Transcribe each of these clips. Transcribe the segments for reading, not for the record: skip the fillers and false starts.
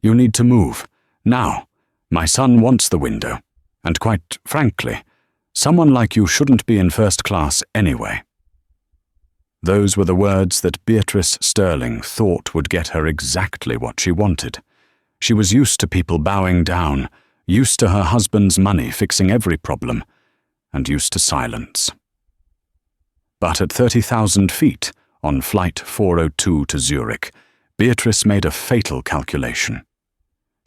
You need to move. Now. My son wants the window. And quite frankly, someone like you shouldn't be in first class anyway." Those were the words that Beatrice Sterling thought would get her exactly what she wanted. She was used to people bowing down, used to her husband's money fixing every problem, and used to silence. But at 30,000 feet, on Flight 402 to Zurich, Beatrice made a fatal calculation.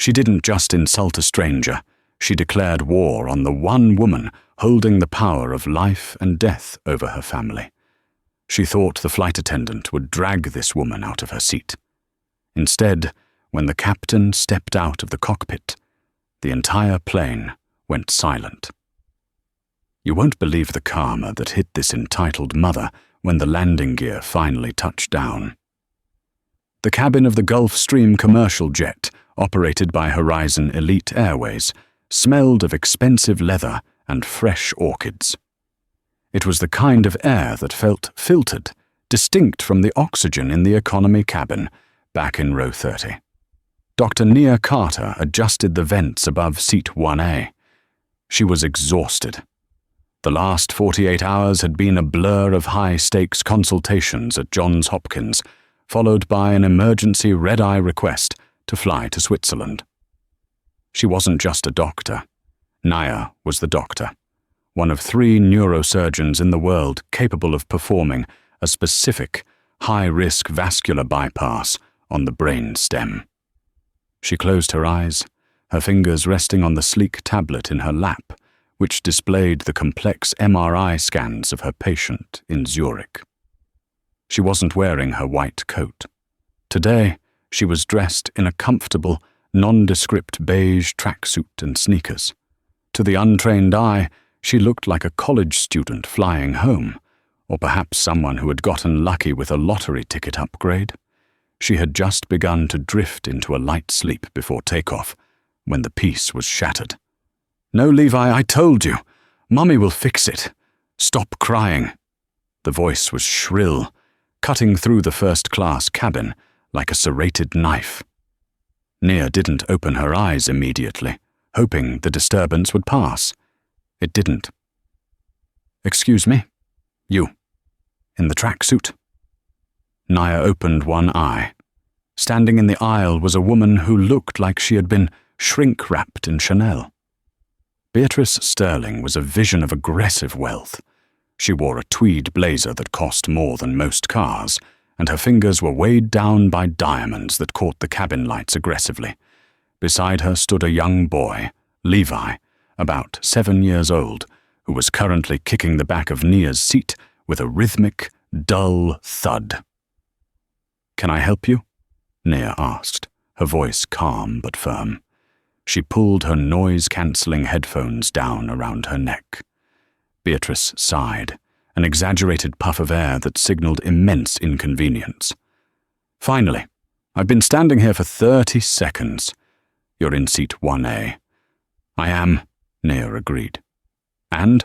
She didn't just insult a stranger, she declared war on the one woman holding the power of life and death over her family. She thought the flight attendant would drag this woman out of her seat. Instead, when the captain stepped out of the cockpit, the entire plane went silent. You won't believe the karma that hit this entitled mother when the landing gear finally touched down. The cabin of the Gulfstream commercial jet, operated by Horizon Elite Airways, smelled of expensive leather and fresh orchids. It was the kind of air that felt filtered, distinct from the oxygen in the economy cabin back in row 30. Dr. Nia Carter adjusted the vents above seat 1A. She was exhausted. The last 48 hours had been a blur of high-stakes consultations at Johns Hopkins, followed by an emergency red-eye request to fly to Switzerland. She wasn't just a doctor. Nia was the doctor, one of 3 neurosurgeons in the world capable of performing a specific, high-risk vascular bypass on the brain stem. She closed her eyes, her fingers resting on the sleek tablet in her lap, which displayed the complex MRI scans of her patient in Zurich. She wasn't wearing her white coat. Today, she was dressed in a comfortable, nondescript beige tracksuit and sneakers. To the untrained eye, she looked like a college student flying home, or perhaps someone who had gotten lucky with a lottery ticket upgrade. She had just begun to drift into a light sleep before takeoff, when the peace was shattered. "No, Levi, I told you. Mummy will fix it. Stop crying." The voice was shrill, cutting through the first-class cabin like a serrated knife. Nia didn't open her eyes immediately, hoping the disturbance would pass. It didn't. "Excuse me? You. In the tracksuit?" Nia opened one eye. Standing in the aisle was a woman who looked like she had been shrink-wrapped in Chanel. Beatrice Sterling was a vision of aggressive wealth. She wore a tweed blazer that cost more than most cars, and her fingers were weighed down by diamonds that caught the cabin lights aggressively. Beside her stood a young boy, Levi, about 7 years old, who was currently kicking the back of Nia's seat with a rhythmic, dull thud. "Can I help you?" Nia asked, her voice calm but firm. She pulled her noise-cancelling headphones down around her neck. Beatrice sighed, an exaggerated puff of air that signaled immense inconvenience. "Finally, I've been standing here for 30 seconds. You're in seat 1A. "I am," Nia agreed. And,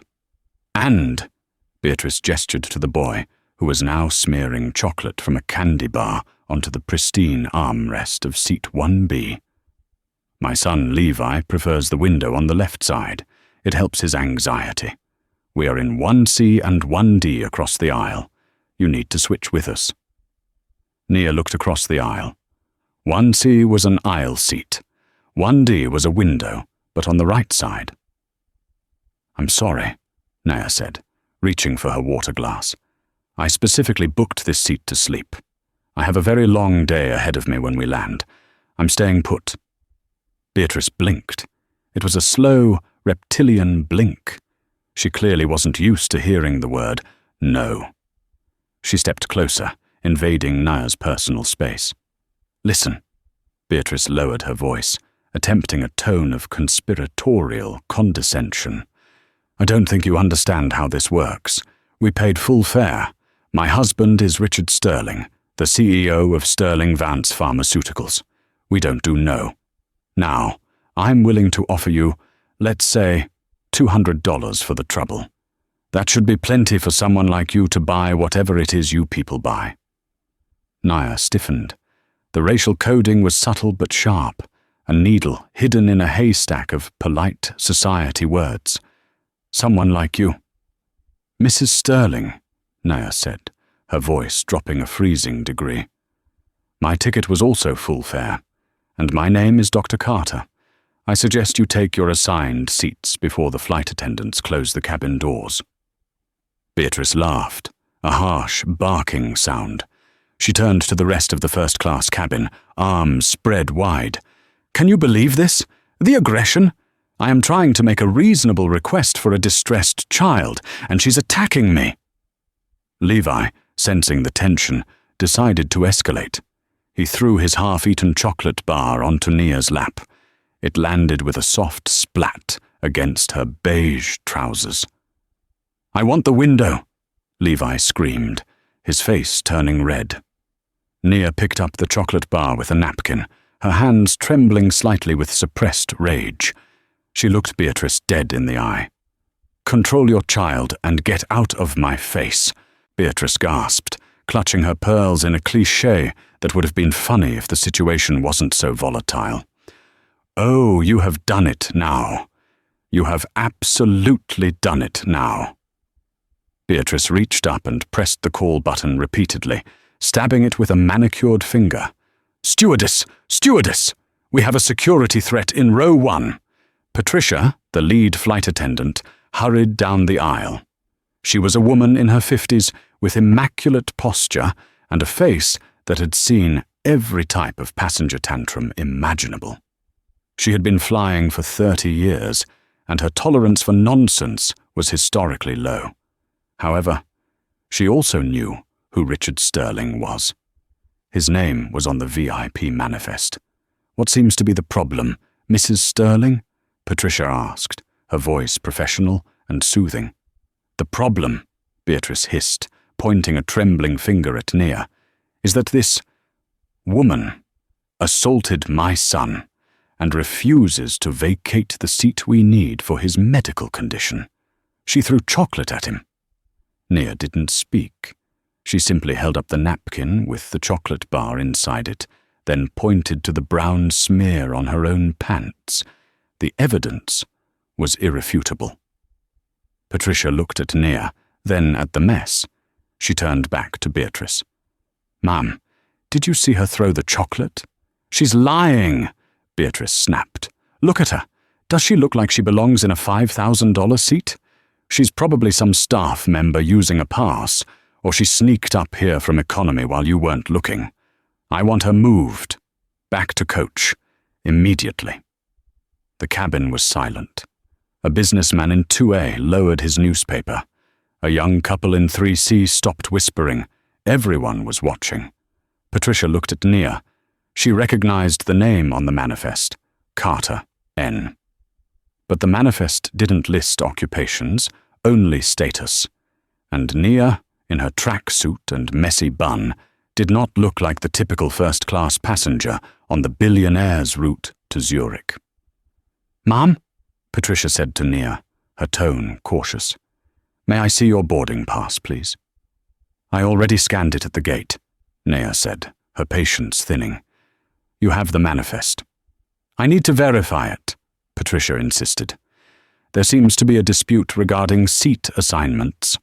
Beatrice gestured to the boy, who was now smearing chocolate from a candy bar onto the pristine armrest of seat 1B. "My son Levi prefers the window on the left side. It helps his anxiety. We are in 1C and 1D across the aisle. You need to switch with us." Nia looked across the aisle. 1C was an aisle seat. 1D was a window, but on the right side. "I'm sorry," Nia said, reaching for her water glass. "I specifically booked this seat to sleep. I have a very long day ahead of me when we land. I'm staying put." Beatrice blinked. It was a slow, reptilian blink. She clearly wasn't used to hearing the word no. She stepped closer, invading Nia's personal space. "Listen." Beatrice lowered her voice, attempting a tone of conspiratorial condescension. "I don't think you understand how this works. We paid full fare. My husband is Richard Sterling, the CEO of Sterling Vance Pharmaceuticals. We don't do no. Now, I'm willing to offer you, let's say, $200 for the trouble. That should be plenty for someone like you to buy whatever it is you people buy." Nia stiffened. The racial coding was subtle but sharp, a needle hidden in a haystack of polite society words. Someone like you. Mrs. Sterling, Naya said, her voice dropping a freezing degree. My ticket was also full fare, and my name is Dr. Carter. I suggest you take your assigned seats before the flight attendants close the cabin doors. Beatrice laughed, a harsh, barking sound. She turned to the rest of the first-class cabin, arms spread wide. Can you believe this? The aggression? I am trying to make a reasonable request for a distressed child, and she's attacking me. Levi, sensing the tension, decided to escalate. He threw his half-eaten chocolate bar onto Nia's lap. It landed with a soft splat against her beige trousers. I want the window, Levi screamed, his face turning red. Nia picked up the chocolate bar with a napkin, her hands trembling slightly with suppressed rage. She looked Beatrice dead in the eye. Control your child and get out of my face, Beatrice gasped, clutching her pearls in a cliché that would have been funny if the situation wasn't so volatile. Oh, you have done it now. You have absolutely done it now. Beatrice reached up and pressed the call button repeatedly, stabbing it with a manicured finger. Stewardess! Stewardess! We have a security threat in row 1. Patricia, the lead flight attendant, hurried down the aisle. She was a woman in her 50s with immaculate posture and a face that had seen every type of passenger tantrum imaginable. She had been flying for 30 years, and her tolerance for nonsense was historically low. However, she also knew who Richard Sterling was. His name was on the VIP manifest. What seems to be the problem, Mrs. Sterling? Patricia asked, her voice professional and soothing. The problem, Beatrice hissed, pointing a trembling finger at Nia, is that this woman assaulted my son and refuses to vacate the seat we need for his medical condition. She threw chocolate at him. Nia didn't speak. She simply held up the napkin with the chocolate bar inside it, then pointed to the brown smear on her own pants. The evidence was irrefutable. Patricia looked at Nia, then at the mess. She turned back to Beatrice. Ma'am, did you see her throw the chocolate? She's lying, Beatrice snapped. Look at her. Does she look like she belongs in a $5,000 seat? She's probably some staff member using a pass, or she sneaked up here from economy while you weren't looking. I want her moved. Back to coach. Immediately. The cabin was silent. A businessman in 2A lowered his newspaper. A young couple in 3C stopped whispering. Everyone was watching. Patricia looked at Nia. She recognized the name on the manifest, Carter, N. But the manifest didn't list occupations, only status. And Nia, in her tracksuit and messy bun, did not look like the typical first-class passenger on the billionaire's route to Zurich. Ma'am, Patricia said to Nia, her tone cautious. May I see your boarding pass, please? I already scanned it at the gate, Nia said, her patience thinning. You have the manifest. I need to verify it, Patricia insisted. There seems to be a dispute regarding seat assignments.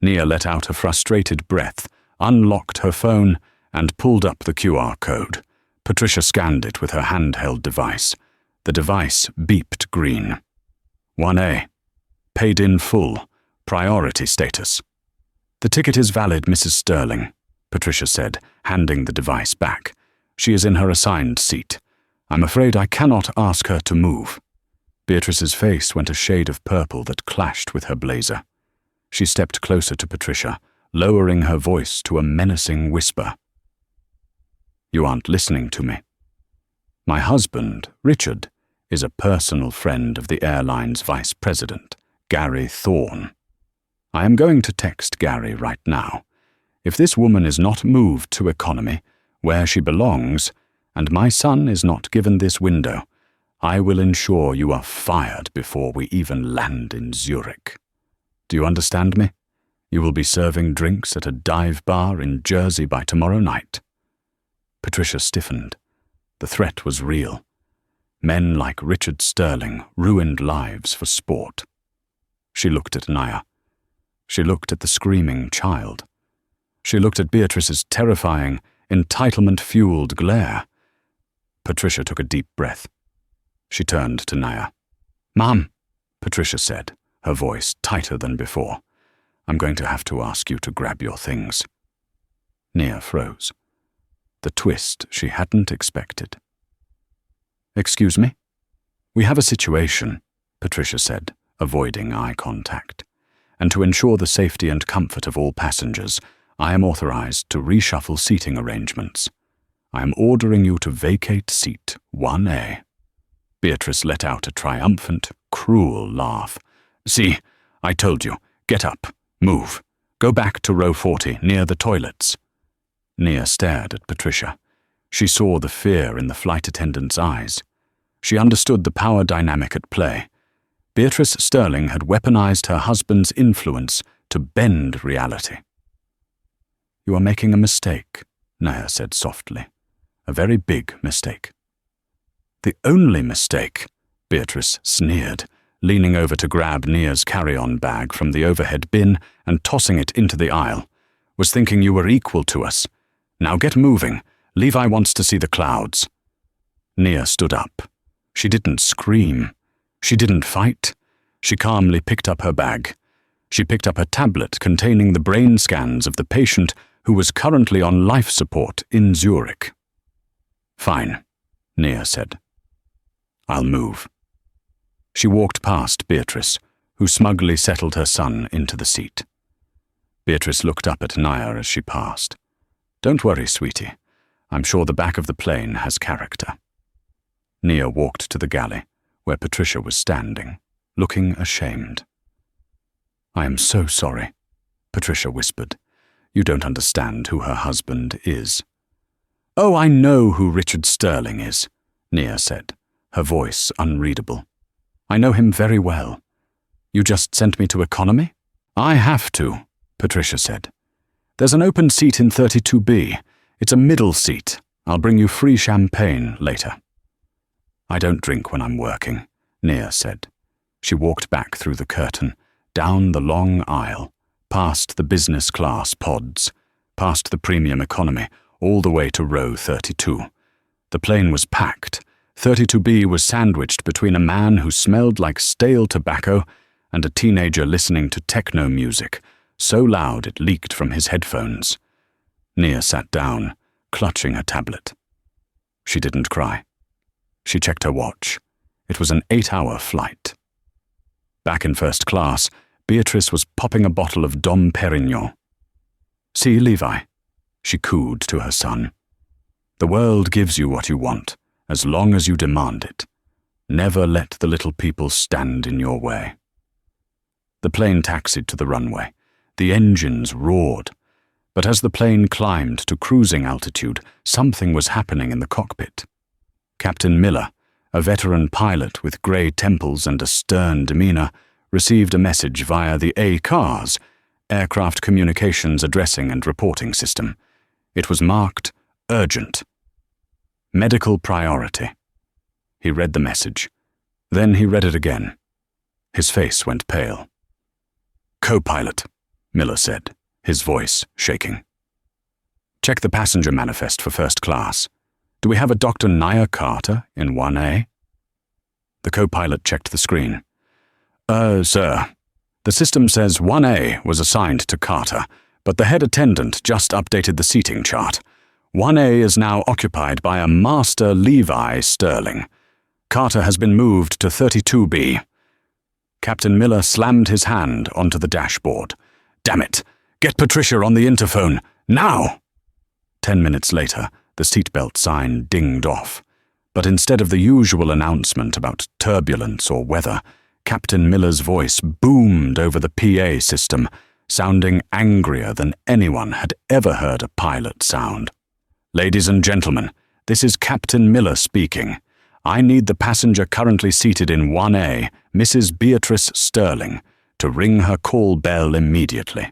Nia let out a frustrated breath, unlocked her phone, and pulled up the QR code. Patricia scanned it with her handheld device. The device beeped green. 1A. Paid in full. Priority status. The ticket is valid, Mrs. Sterling, Patricia said, handing the device back. She is in her assigned seat. I'm afraid I cannot ask her to move. Beatrice's face went a shade of purple that clashed with her blazer. She stepped closer to Patricia, lowering her voice to a menacing whisper. You aren't listening to me. My husband, Richard, is a personal friend of the airline's vice president, Gary Thorne. I am going to text Gary right now. If this woman is not moved to economy, where she belongs, and my son is not given this window, I will ensure you are fired before we even land in Zurich. Do you understand me? You will be serving drinks at a dive bar in Jersey by tomorrow night. Patricia stiffened. The threat was real, Men like Richard Sterling ruined lives for sport. She looked at Naya. She looked at the screaming child. She looked at Beatrice's terrifying, entitlement-fueled glare. Patricia took a deep breath. She turned to Naya. "Mom," Patricia said, her voice tighter than before, "I'm going to have to ask you to grab your things." Nia froze. The twist she hadn't expected. "Excuse me?" "We have a situation," Patricia said, avoiding eye contact. "And to ensure the safety and comfort of all passengers, I am authorized to reshuffle seating arrangements. I am ordering you to vacate seat 1A. Beatrice let out a triumphant, cruel laugh. "See, I told you. Get up. Move. Go back to row 40, near the toilets." Nia stared at Patricia. She saw the fear in the flight attendant's eyes. She understood the power dynamic at play. Beatrice Sterling had weaponized her husband's influence to bend reality. "You are making a mistake," Nia said softly. "A very big mistake." "The only mistake," Beatrice sneered, leaning over to grab Nia's carry-on bag from the overhead bin and tossing it into the aisle, "was thinking you were equal to us. Now get moving. Levi wants to see the clouds." Nia stood up. She didn't scream. She didn't fight. She calmly picked up her bag. She picked up a tablet containing the brain scans of the patient who was currently on life support in Zurich. "Fine," Nia said. "I'll move." She walked past Beatrice, who smugly settled her son into the seat. Beatrice looked up at Nia as she passed. "Don't worry, sweetie. I'm sure the back of the plane has character." Nia walked to the galley, where Patricia was standing, looking ashamed. "I am so sorry," Patricia whispered. "You don't understand who her husband is." "Oh, I know who Richard Sterling is," Nia said, her voice unreadable. "I know him very well. You just sent me to economy?" "I have to," Patricia said. "There's an open seat in 32B. It's a middle seat. I'll bring you free champagne later." "I don't drink when I'm working," Nia said. She walked back through the curtain, down the long aisle, past the business class pods, past the premium economy, all the way to row 32. The plane was packed. 32B was sandwiched between a man who smelled like stale tobacco and a teenager listening to techno music, so loud it leaked from his headphones. Nia sat down, clutching her tablet. She didn't cry. She checked her watch. It was an 8-hour flight. Back in first class, Beatrice was popping a bottle of Dom Perignon. "See, Levi," she cooed to her son. "The world gives you what you want, as long as you demand it. Never let the little people stand in your way." The plane taxied to the runway. The engines roared. But as the plane climbed to cruising altitude, something was happening in the cockpit. Captain Miller, a veteran pilot with grey temples and a stern demeanour, received a message via the ACARS, Aircraft Communications Addressing and Reporting System. It was marked urgent. Medical priority. He read the message. Then he read it again. His face went pale. "Co-pilot," Miller said, his voice shaking. "Check the passenger manifest for first class. Do we have a Dr. Nia Carter in 1A? The co-pilot checked the screen. Sir, the system says 1A was assigned to Carter, but the head attendant just updated the seating chart. 1A is now occupied by a Master Levi Sterling. Carter has been moved to 32B. Captain Miller slammed his hand onto the dashboard. "Damn it! Get Patricia on the interphone, now!" 10 minutes later, the seatbelt sign dinged off. But instead of the usual announcement about turbulence or weather, Captain Miller's voice boomed over the PA system, sounding angrier than anyone had ever heard a pilot sound. "Ladies and gentlemen, this is Captain Miller speaking. I need the passenger currently seated in 1A, Mrs. Beatrice Sterling, to ring her call bell immediately."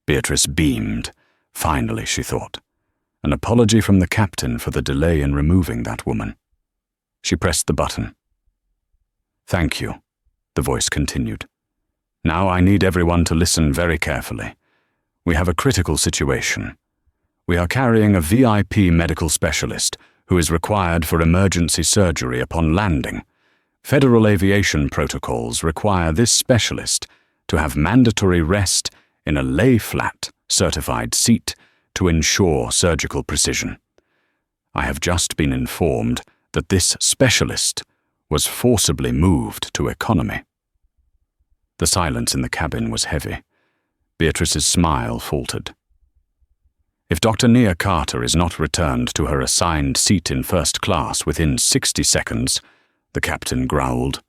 Beatrice beamed. Finally, she thought. An apology from the captain for the delay in removing that woman. She pressed the button. "Thank you," the voice continued. "Now I need everyone to listen very carefully. We have a critical situation. We are carrying a VIP medical specialist who is required for emergency surgery upon landing. Federal aviation protocols require this specialist to have mandatory rest in a lay-flat certified seat to ensure surgical precision. I have just been informed that this specialist was forcibly moved to economy." The silence in the cabin was heavy. Beatrice's smile faltered. "If Dr. Nia Carter is not returned to her assigned seat in first class within 60 seconds, the captain growled,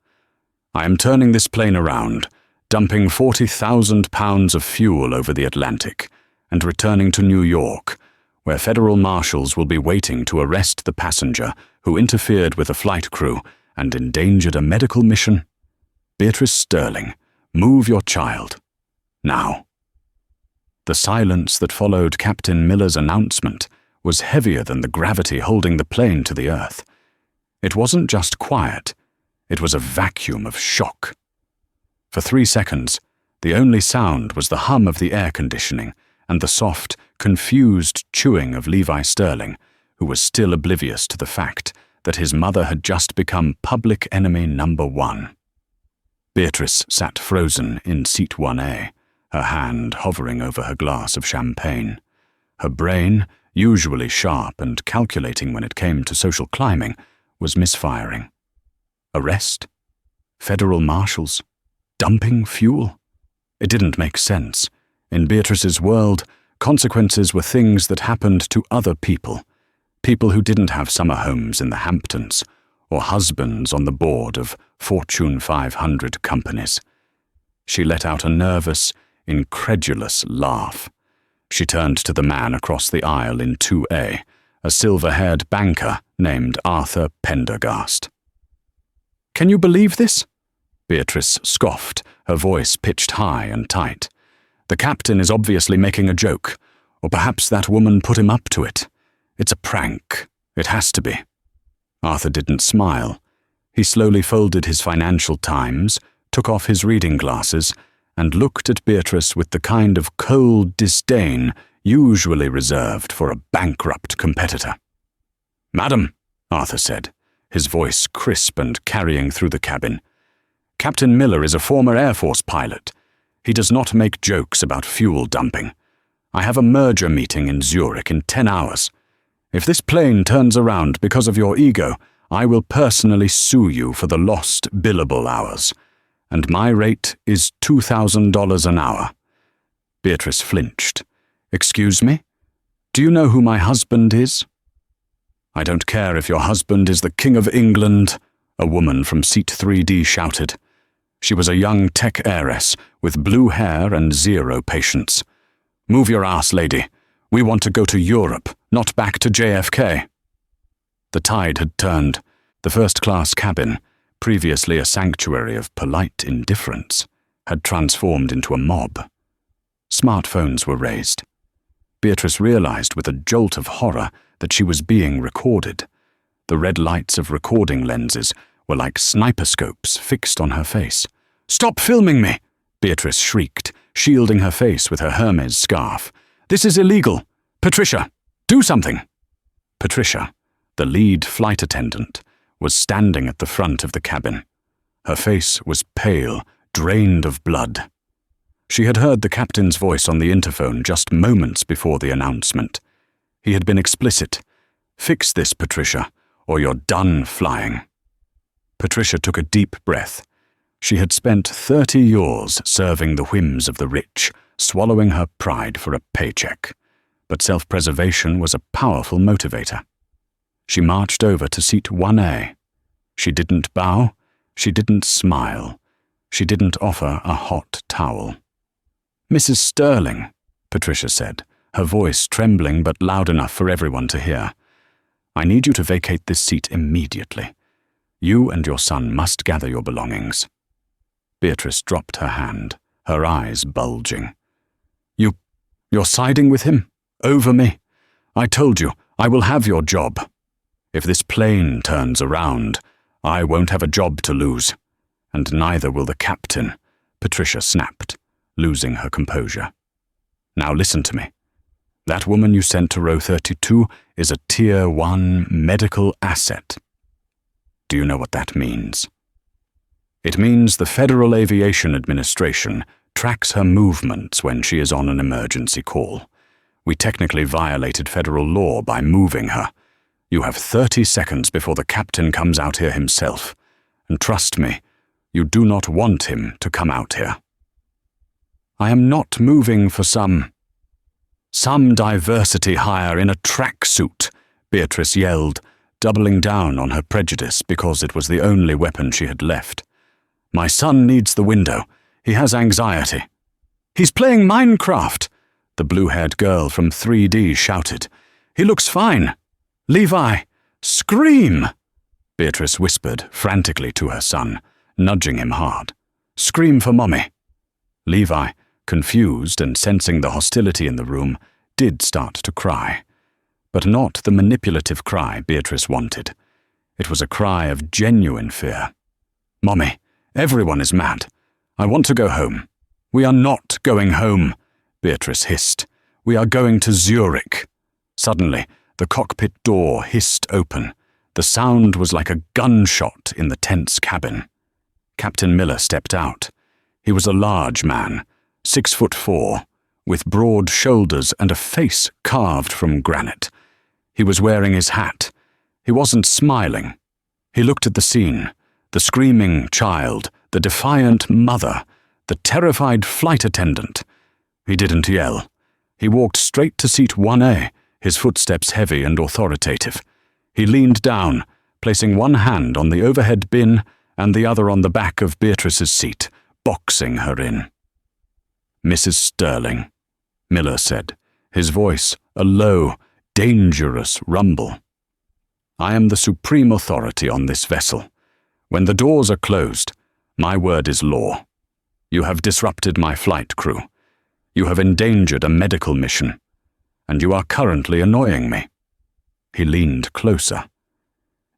"I am turning this plane around, dumping 40,000 pounds of fuel over the Atlantic, and returning to New York, where federal marshals will be waiting to arrest the passenger who interfered with a flight crew and endangered a medical mission. Beatrice Sterling, move your child. Now." The silence that followed Captain Miller's announcement was heavier than the gravity holding the plane to the earth. It wasn't just quiet, it was a vacuum of shock. For 3 seconds, the only sound was the hum of the air conditioning and the soft, confused chewing of Levi Sterling, who was still oblivious to the fact that his mother had just become public enemy number 1. Beatrice sat frozen in seat 1A, her hand hovering over her glass of champagne. Her brain, usually sharp and calculating when it came to social climbing, was misfiring. Arrest? Federal marshals? Dumping fuel? It didn't make sense. In Beatrice's world, consequences were things that happened to other people. People who didn't have summer homes in the Hamptons, or husbands on the board of Fortune 500 companies. She let out a nervous, incredulous laugh. She turned to the man across the aisle in 2A, a silver-haired banker named Arthur Pendergast. "Can you believe this?" Beatrice scoffed, her voice pitched high and tight. "The captain is obviously making a joke, or perhaps that woman put him up to it. It's a prank. It has to be." Arthur didn't smile. He slowly folded his Financial Times, took off his reading glasses, and looked at Beatrice with the kind of cold disdain usually reserved for a bankrupt competitor. "Madam," Arthur said, his voice crisp and carrying through the cabin, "Captain Miller is a former Air Force pilot. He does not make jokes about fuel dumping. I have a merger meeting in Zurich in 10 hours. If this plane turns around because of your ego, I will personally sue you for the lost billable hours. And my rate is $2,000 an hour." Beatrice flinched. "Excuse me? Do you know who my husband is?" "I don't care if your husband is the King of England," a woman from seat 3D shouted. She was a young tech heiress with blue hair and 0 patience. "Move your ass, lady. We want to go to Europe, not back to JFK." The tide had turned. The first-class cabin, previously a sanctuary of polite indifference, had transformed into a mob. Smartphones were raised. Beatrice realized with a jolt of horror that she was being recorded. The red lights of recording lenses were like sniper scopes fixed on her face. "Stop filming me!" Beatrice shrieked, shielding her face with her Hermes scarf. "This is illegal! Patricia, do something!" Patricia, the lead flight attendant, was standing at the front of the cabin. Her face was pale, drained of blood. She had heard the captain's voice on the interphone just moments before the announcement. He had been explicit. "Fix this, Patricia, or you're done flying." Patricia took a deep breath. She had spent 30 years serving the whims of the rich, swallowing her pride for a paycheck. But self-preservation was a powerful motivator. She marched over to seat 1A. She didn't bow. She didn't smile. She didn't offer a hot towel. "Mrs. Sterling," Patricia said, her voice trembling but loud enough for everyone to hear, "I need you to vacate this seat immediately. You and your son must gather your belongings." Beatrice dropped her hand, her eyes bulging. You're siding with him? Over me? I told you, I will have your job. If this plane turns around, I won't have a job to lose. And neither will the captain, Patricia snapped, losing her composure. Now listen to me. That woman you sent to row 32 is a Tier 1 medical asset. Do you know what that means? It means the Federal Aviation Administration tracks her movements when she is on an emergency call. We technically violated federal law by moving her. You have 30 seconds before the captain comes out here himself. And trust me, you do not want him to come out here. I am not moving for some diversity hire in a tracksuit, Beatrice yelled, doubling down on her prejudice because it was the only weapon she had left. My son needs the window. He has anxiety. He's playing Minecraft, the blue-haired girl from 3D shouted. He looks fine. Levi, scream! Beatrice whispered frantically to her son, nudging him hard. Scream for Mommy. Levi, confused and sensing the hostility in the room, did start to cry. But not the manipulative cry Beatrice wanted. It was a cry of genuine fear. Mommy, everyone is mad. I want to go home. We are not going home, Beatrice hissed. We are going to Zurich. Suddenly, the cockpit door hissed open. The sound was like a gunshot in the tense cabin. Captain Miller stepped out. He was a large man, 6'4", with broad shoulders and a face carved from granite. He was wearing his hat. He wasn't smiling. He looked at the scene, the screaming child, the defiant mother, the terrified flight attendant. He didn't yell. He walked straight to seat 1A, his footsteps heavy and authoritative. He leaned down, placing one hand on the overhead bin and the other on the back of Beatrice's seat, boxing her in. Mrs. Sterling, Miller said, his voice a low, dangerous rumble. I am the supreme authority on this vessel. When the doors are closed, my word is law. You have disrupted my flight crew. You have endangered a medical mission, and you are currently annoying me. He leaned closer.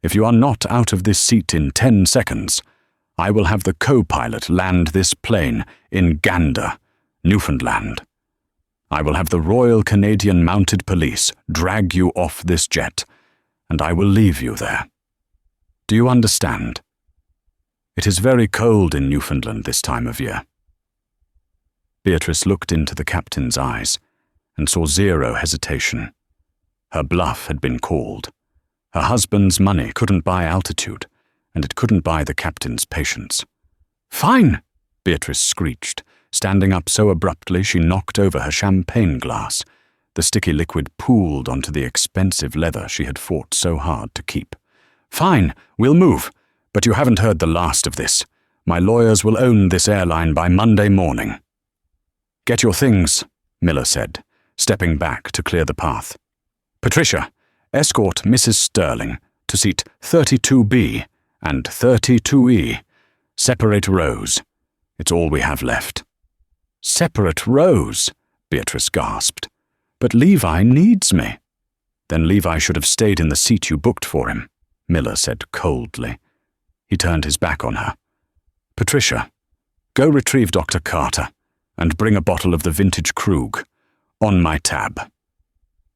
If you are not out of this seat in 10 seconds, I will have the co-pilot land this plane in Gander, Newfoundland. I will have the Royal Canadian Mounted Police drag you off this jet, and I will leave you there. Do you understand? It is very cold in Newfoundland this time of year. Beatrice looked into the captain's eyes and saw zero hesitation. Her bluff had been called. Her husband's money couldn't buy altitude, and it couldn't buy the captain's patience. Fine, Beatrice screeched, standing up so abruptly she knocked over her champagne glass. The sticky liquid pooled onto the expensive leather she had fought so hard to keep. Fine, we'll move, but you haven't heard the last of this. My lawyers will own this airline by Monday morning. Get your things, Miller said, stepping back to clear the path. Patricia, escort Mrs. Sterling to seat 32B and 32E. Separate rows. It's all we have left. Separate rows, Beatrice gasped. But Levi needs me. Then Levi should have stayed in the seat you booked for him, Miller said coldly. He turned his back on her. Patricia, go retrieve Dr. Carter and bring a bottle of the vintage Krug. On my tab.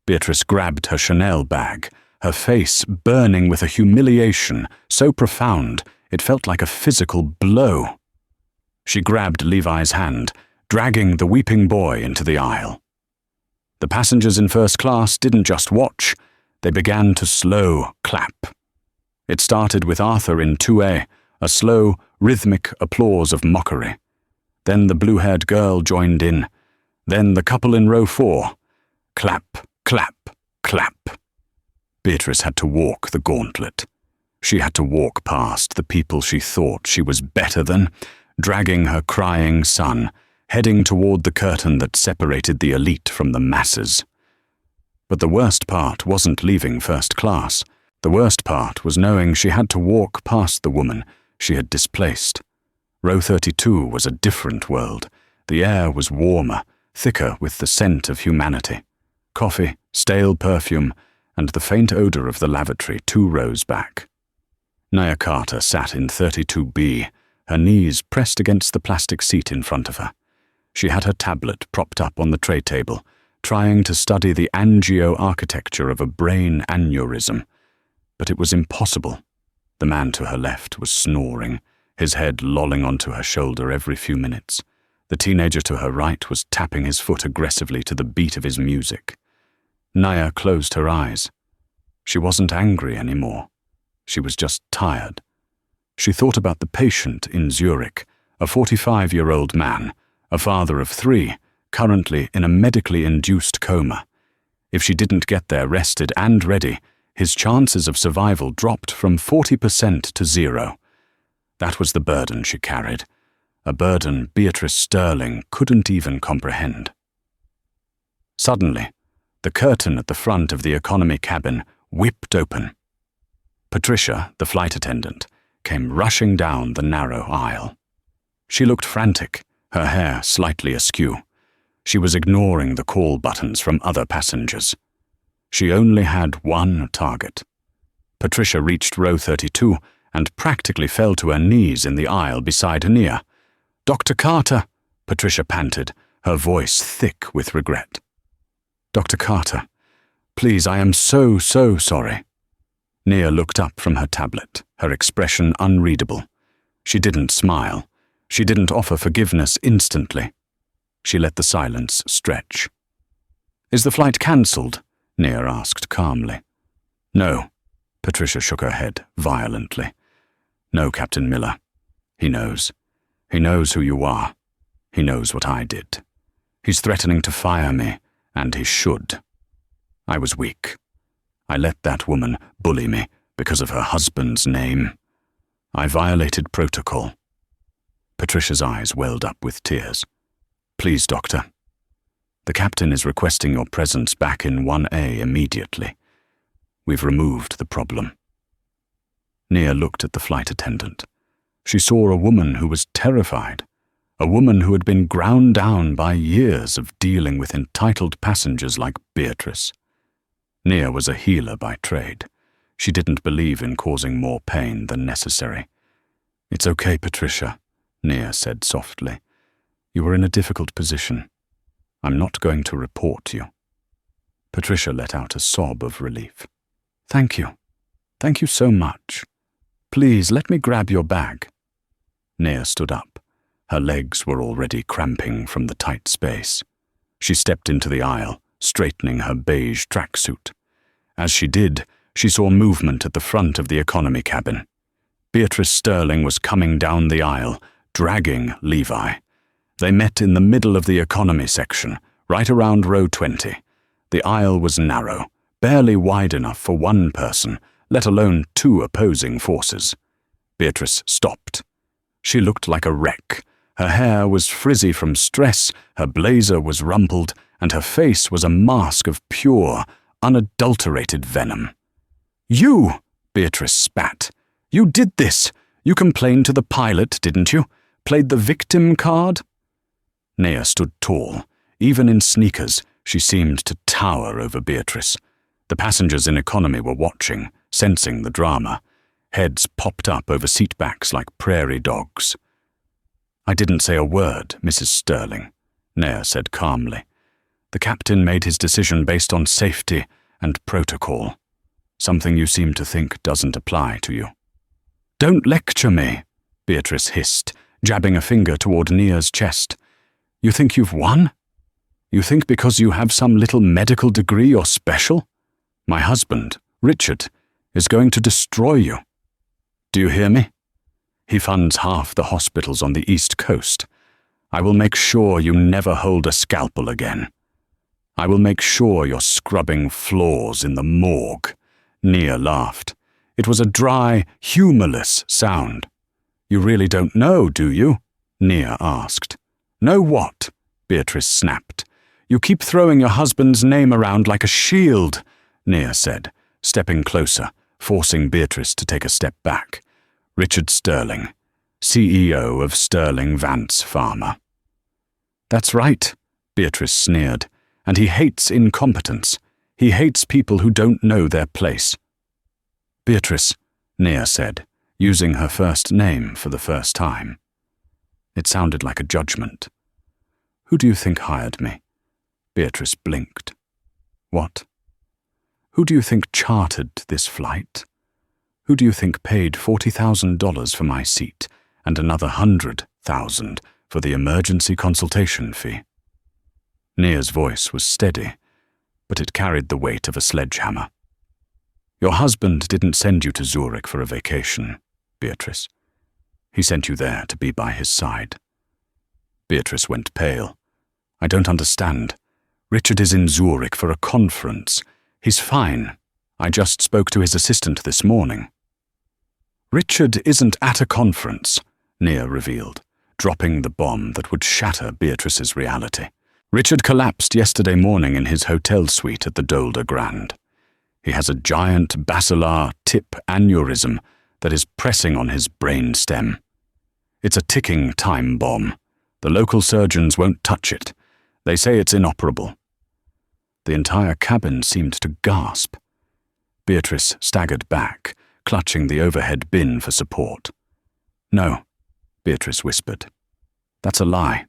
Beatrice grabbed her Chanel bag, her face burning with a humiliation so profound it felt like a physical blow. She grabbed Levi's hand, dragging the weeping boy into the aisle. The passengers in first class didn't just watch, they began to slow clap. It started with Arthur in 2A, a slow, rhythmic applause of mockery. Then the blue-haired girl joined in. Then the couple in row 4. Clap, clap, clap. Beatrice had to walk the gauntlet. She had to walk past the people she thought she was better than, dragging her crying son, heading toward the curtain that separated the elite from the masses. But the worst part wasn't leaving first class. The worst part was knowing she had to walk past the woman she had displaced. Row 32 was a different world. The air was warmer, thicker with the scent of humanity. Coffee, stale perfume, and the faint odor of the lavatory 2 rows back. Nia Carter sat in 32B, her knees pressed against the plastic seat in front of her. She had her tablet propped up on the tray table, trying to study the angio-architecture of a brain aneurysm. But it was impossible. The man to her left was snoring, his head lolling onto her shoulder every few minutes. The teenager to her right was tapping his foot aggressively to the beat of his music. Nia closed her eyes. She wasn't angry anymore. She was just tired. She thought about the patient in Zurich, a 45-year-old man, a father of 3, currently in a medically induced coma. If she didn't get there rested and ready, his chances of survival dropped from 40% to 0. That was the burden she carried, a burden Beatrice Sterling couldn't even comprehend. Suddenly, the curtain at the front of the economy cabin whipped open. Patricia, the flight attendant, came rushing down the narrow aisle. She looked frantic, her hair slightly askew. She was ignoring the call buttons from other passengers. She only had one target. Patricia reached row 32 and practically fell to her knees in the aisle beside Nia. "Dr. Carter," Patricia panted, her voice thick with regret. "Dr. Carter, please, I am so sorry." Nia looked up from her tablet, her expression unreadable. She didn't smile. She didn't offer forgiveness instantly. She let the silence stretch. "Is the flight cancelled?" Nia asked calmly. "No." Patricia shook her head violently. "No, Captain Miller. He knows. He knows who you are. He knows what I did. He's threatening to fire me, and he should. I was weak. I let that woman bully me because of her husband's name. I violated protocol." Patricia's eyes welled up with tears. "Please, Doctor. The captain is requesting your presence back in 1A immediately. We've removed the problem." Nia looked at the flight attendant. She saw a woman who was terrified, a woman who had been ground down by years of dealing with entitled passengers like Beatrice. Nia was a healer by trade. She didn't believe in causing more pain than necessary. "It's okay, Patricia," Nia said softly. "You were in a difficult position. I'm not going to report you." Patricia let out a sob of relief. "Thank you. Thank you so much. Please, let me grab your bag." Nia stood up. Her legs were already cramping from the tight space. She stepped into the aisle, straightening her beige tracksuit. As she did, she saw movement at the front of the economy cabin. Beatrice Sterling was coming down the aisle, dragging Levi. They met in the middle of the economy section, right around row 20. The aisle was narrow, barely wide enough for one person, let alone 2 opposing forces. Beatrice stopped. She looked like a wreck. Her hair was frizzy from stress, her blazer was rumpled, and her face was a mask of pure, unadulterated venom. "You!" Beatrice spat. "You did this! You complained to the pilot, didn't you? Played the victim card?" Nia stood tall. Even in sneakers, she seemed to tower over Beatrice. The passengers in economy were watching, sensing the drama. Heads popped up over seatbacks like prairie dogs. "I didn't say a word, Mrs. Sterling," Nia said calmly. "The captain made his decision based on safety and protocol, something you seem to think doesn't apply to you." "Don't lecture me," Beatrice hissed, jabbing a finger toward Nia's chest. "You think you've won? You think because you have some little medical degree you're special? My husband, Richard, is going to destroy you. Do you hear me? He funds half the hospitals on the East Coast. I will make sure you never hold a scalpel again. I will make sure you're scrubbing floors in the morgue." Nia laughed. It was a dry, humorless sound. "You really don't know, do you?" Nia asked. "Know what?" Beatrice snapped. "You keep throwing your husband's name around like a shield," Nia said, stepping closer, forcing Beatrice to take a step back. "Richard Sterling, CEO of Sterling Vance Pharma." "That's right," Beatrice sneered, "and he hates incompetence. He hates people who don't know their place." "Beatrice," Nia said, using her first name for the first time. It sounded like a judgment. "Who do you think hired me?" Beatrice blinked. "What? Who do you think chartered this flight? Who do you think paid $40,000 for my seat and another $100,000 for the emergency consultation fee?" Nia's voice was steady, but it carried the weight of a sledgehammer. "Your husband didn't send you to Zurich for a vacation, Beatrice. He sent you there to be by his side." Beatrice went pale. "I don't understand. Richard is in Zurich for a conference. He's fine. I just spoke to his assistant this morning." "Richard isn't at a conference," Nia revealed, dropping the bomb that would shatter Beatrice's reality. "Richard collapsed yesterday morning in his hotel suite at the Dolder Grand. He has a giant basilar tip aneurysm that is pressing on his brain stem. It's a ticking time bomb. The local surgeons won't touch it. They say it's inoperable." The entire cabin seemed to gasp. Beatrice staggered back, clutching the overhead bin for support. "No," Beatrice whispered. "That's a lie.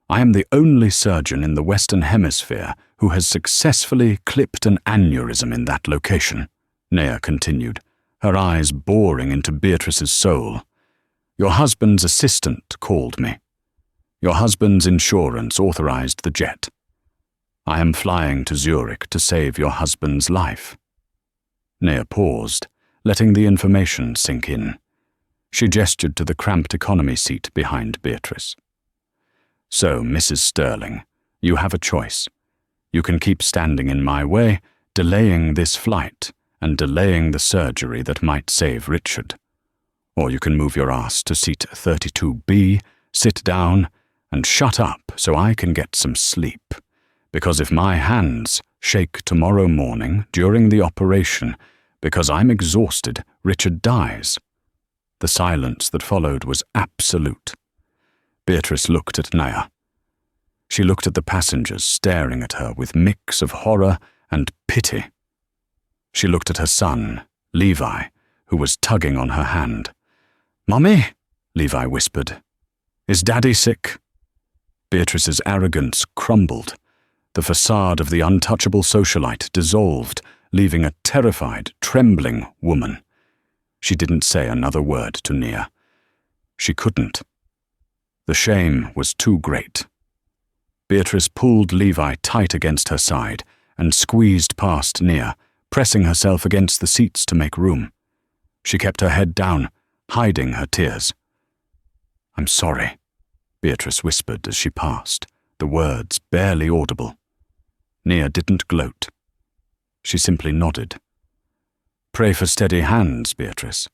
I am the only surgeon in the Western Hemisphere who has successfully clipped an aneurysm in that location," Nia continued, her eyes boring into Beatrice's soul. "Your husband's assistant called me. Your husband's insurance authorized the jet. I am flying to Zurich to save your husband's life." Nia paused, letting the information sink in. She gestured to the cramped economy seat behind Beatrice. "So, Mrs. Sterling, you have a choice. You can keep standing in my way, delaying this flight and delaying the surgery that might save Richard. Or you can move your ass to seat 32B, sit down, and shut up so I can get some sleep. Because if my hands shake tomorrow morning during the operation because I'm exhausted, Richard dies." The silence that followed was absolute. Beatrice looked at Nia. She looked at the passengers staring at her with mix of horror and pity. She looked at her son, Levi, who was tugging on her hand. "Mummy," Levi whispered. "Is Daddy sick?" Beatrice's arrogance crumbled. The facade of the untouchable socialite dissolved, leaving a terrified, trembling woman. She didn't say another word to Nia. She couldn't. The shame was too great. Beatrice pulled Levi tight against her side and squeezed past Nia, pressing herself against the seats to make room. She kept her head down, hiding her tears. "I'm sorry," Beatrice whispered as she passed, the words barely audible. Nia didn't gloat. She simply nodded. "Pray for steady hands, Beatrice."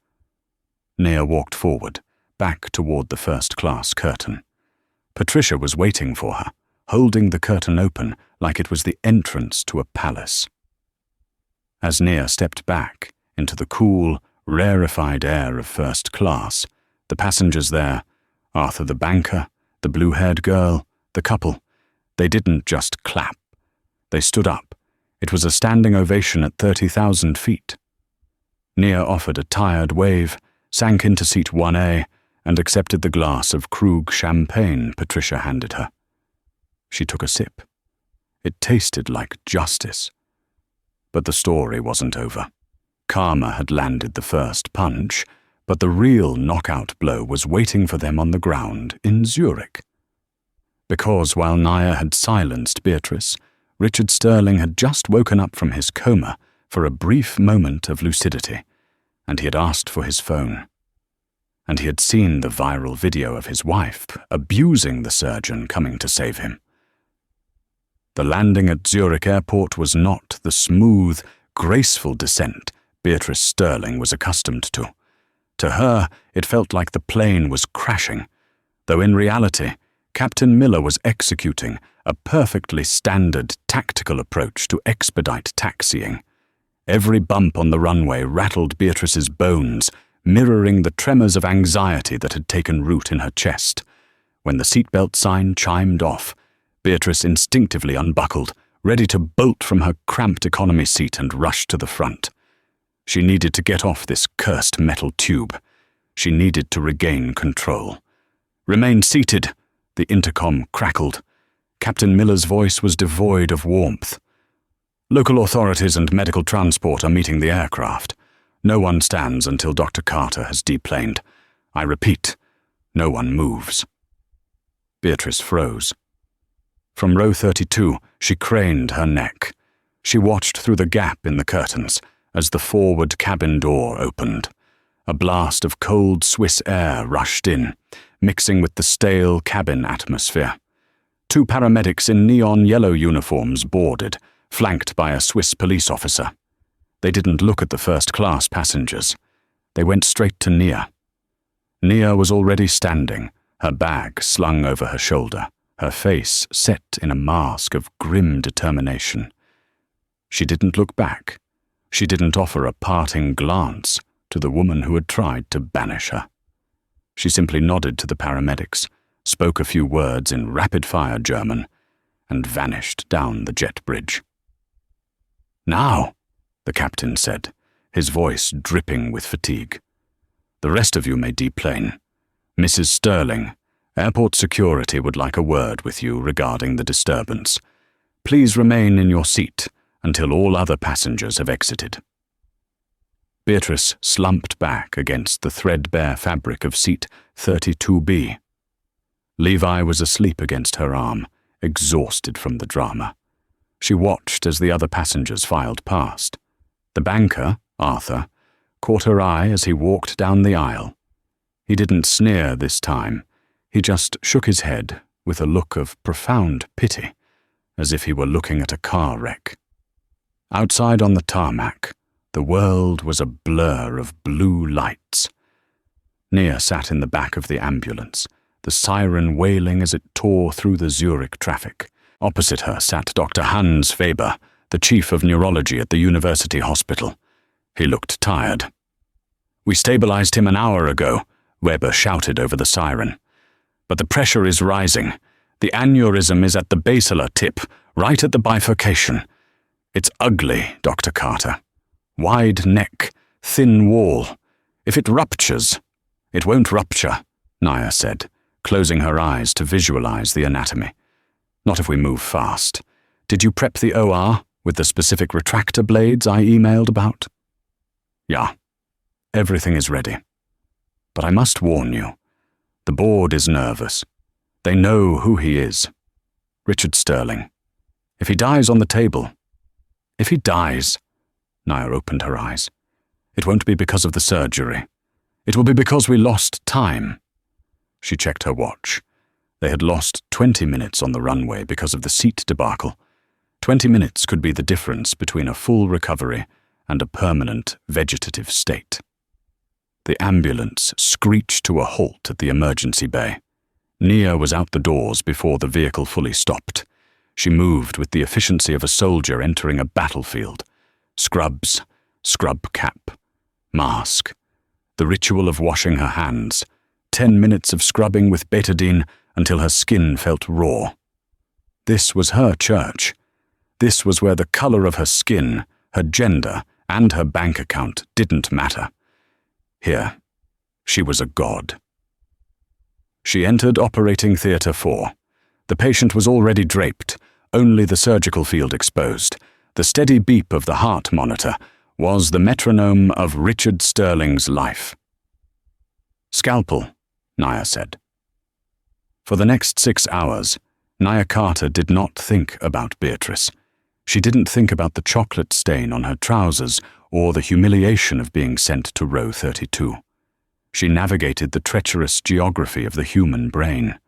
Nia walked forward, back toward the first-class curtain. Patricia was waiting for her, holding the curtain open like it was the entrance to a palace. As Nia stepped back into the cool, rarefied air of first class, the passengers there, Arthur the banker, the blue-haired girl, the couple, they didn't just clap. They stood up. It was a standing ovation at 30,000 feet. Nia offered a tired wave, sank into seat 1A, and accepted the glass of Krug champagne Patricia handed her. She took a sip. It tasted like justice. But the story wasn't over. Karma had landed the first punch, but the real knockout blow was waiting for them on the ground in Zurich. Because while Nia had silenced Beatrice, Richard Sterling had just woken up from his coma for a brief moment of lucidity, and he had asked for his phone. And he had seen the viral video of his wife abusing the surgeon coming to save him. The landing at Zurich Airport was not the smooth, graceful descent Beatrice Sterling was accustomed to. To her, it felt like the plane was crashing, though in reality, Captain Miller was executing a perfectly standard tactical approach to expedite taxiing. Every bump on the runway rattled Beatrice's bones, mirroring the tremors of anxiety that had taken root in her chest. When the seatbelt sign chimed off, Beatrice instinctively unbuckled, ready to bolt from her cramped economy seat and rush to the front. She needed to get off this cursed metal tube. She needed to regain control. "Remain seated," the intercom crackled. Captain Miller's voice was devoid of warmth. "Local authorities and medical transport are meeting the aircraft. No one stands until Dr. Carter has deplaned. I repeat, no one moves." Beatrice froze. From row 32, she craned her neck. She watched through the gap in the curtains as the forward cabin door opened. A blast of cold Swiss air rushed in, mixing with the stale cabin atmosphere. 2 paramedics in neon yellow uniforms boarded, flanked by a Swiss police officer. They didn't look at the first-class passengers. They went straight to Nia. Nia was already standing, her bag slung over her shoulder, her face set in a mask of grim determination. She didn't look back. She didn't offer a parting glance to the woman who had tried to banish her. She simply nodded to the paramedics, spoke a few words in rapid-fire German, and vanished down the jet bridge. "Now," the captain said, his voice dripping with fatigue. "The rest of you may deplane. Mrs. Sterling, airport security would like a word with you regarding the disturbance. Please remain in your seat until all other passengers have exited." Beatrice slumped back against the threadbare fabric of seat 32B. Levi was asleep against her arm, exhausted from the drama. She watched as the other passengers filed past. The banker, Arthur, caught her eye as he walked down the aisle. He didn't sneer this time. He just shook his head with a look of profound pity, as if he were looking at a car wreck. Outside on the tarmac, the world was a blur of blue lights. Nia sat in the back of the ambulance, the siren wailing as it tore through the Zurich traffic. Opposite her sat Dr. Hans Weber, the chief of neurology at the university hospital. He looked tired. "We stabilized him an hour ago," Weber shouted over the siren. "But the pressure is rising. The aneurysm is at the basilar tip, right at the bifurcation. It's ugly, Dr. Carter. Wide neck, thin wall. If it ruptures—" "It won't rupture," Nia said, closing her eyes to visualize the anatomy. "Not if we move fast. Did you prep the OR with the specific retractor blades I emailed about?" "Yeah. Everything is ready. But I must warn you, the board is nervous. They know who he is. Richard Sterling. If he dies on the table—" "If he dies," Nia opened her eyes, "it won't be because of the surgery. It will be because we lost time." She checked her watch. They had lost 20 minutes on the runway because of the seat debacle. 20 minutes could be the difference between a full recovery and a permanent vegetative state. The ambulance screeched to a halt at the emergency bay. Nia was out the doors before the vehicle fully stopped. She moved with the efficiency of a soldier entering a battlefield. Scrubs, scrub cap, mask, the ritual of washing her hands, 10 minutes of scrubbing with betadine until her skin felt raw. This was her church. This was where the color of her skin, her gender, and her bank account didn't matter. Here, she was a god. She entered Operating Theatre 4. The patient was already draped, only the surgical field exposed. The steady beep of the heart monitor was the metronome of Richard Sterling's life. "Scalpel," Nia said. For the next 6 hours, Nia Carter did not think about Beatrice. She didn't think about the chocolate stain on her trousers or the humiliation of being sent to row 32. She navigated the treacherous geography of the human brain.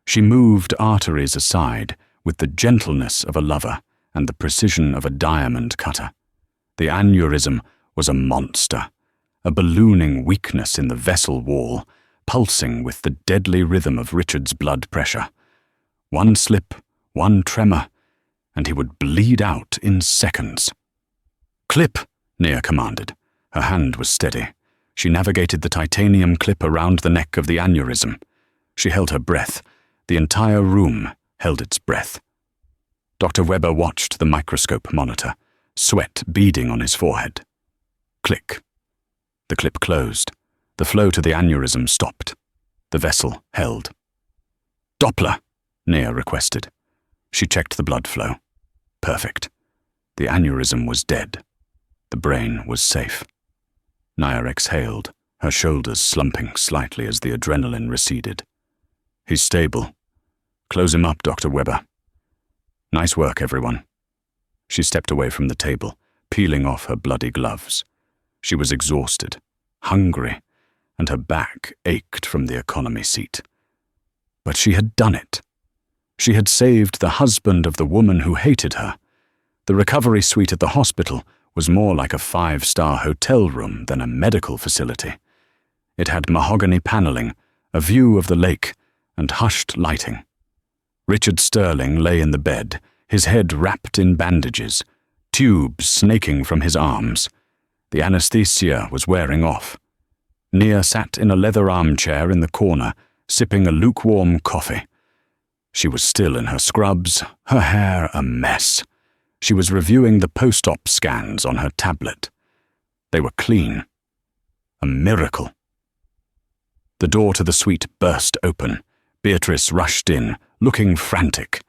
She moved arteries aside with the gentleness of a lover and the precision of a diamond cutter. The aneurysm was a monster, a ballooning weakness in the vessel wall, pulsing with the deadly rhythm of Richard's blood pressure. One slip, one tremor, and he would bleed out in seconds. "Clip," Nia commanded. Her hand was steady. She navigated the titanium clip around the neck of the aneurysm. She held her breath. The entire room held its breath. Dr. Weber watched the microscope monitor, sweat beading on his forehead. Click. The clip closed. The flow to the aneurysm stopped. The vessel held. "Doppler," Nia requested. She checked the blood flow. Perfect. The aneurysm was dead. The brain was safe. Nia exhaled, her shoulders slumping slightly as the adrenaline receded. "He's stable. Close him up, Dr. Weber." "Nice work, everyone." She stepped away from the table, peeling off her bloody gloves. She was exhausted, hungry, and her back ached from the economy seat. But she had done it. She had saved the husband of the woman who hated her. The recovery suite at the hospital was more like a 5-star hotel room than a medical facility. It had mahogany paneling, a view of the lake, and hushed lighting. Richard Sterling lay in the bed, his head wrapped in bandages, tubes snaking from his arms. The anesthesia was wearing off. Nia sat in a leather armchair in the corner, sipping a lukewarm coffee. She was still in her scrubs, her hair a mess. She was reviewing the post-op scans on her tablet. They were clean. A miracle. The door to the suite burst open. Beatrice rushed in, looking frantic.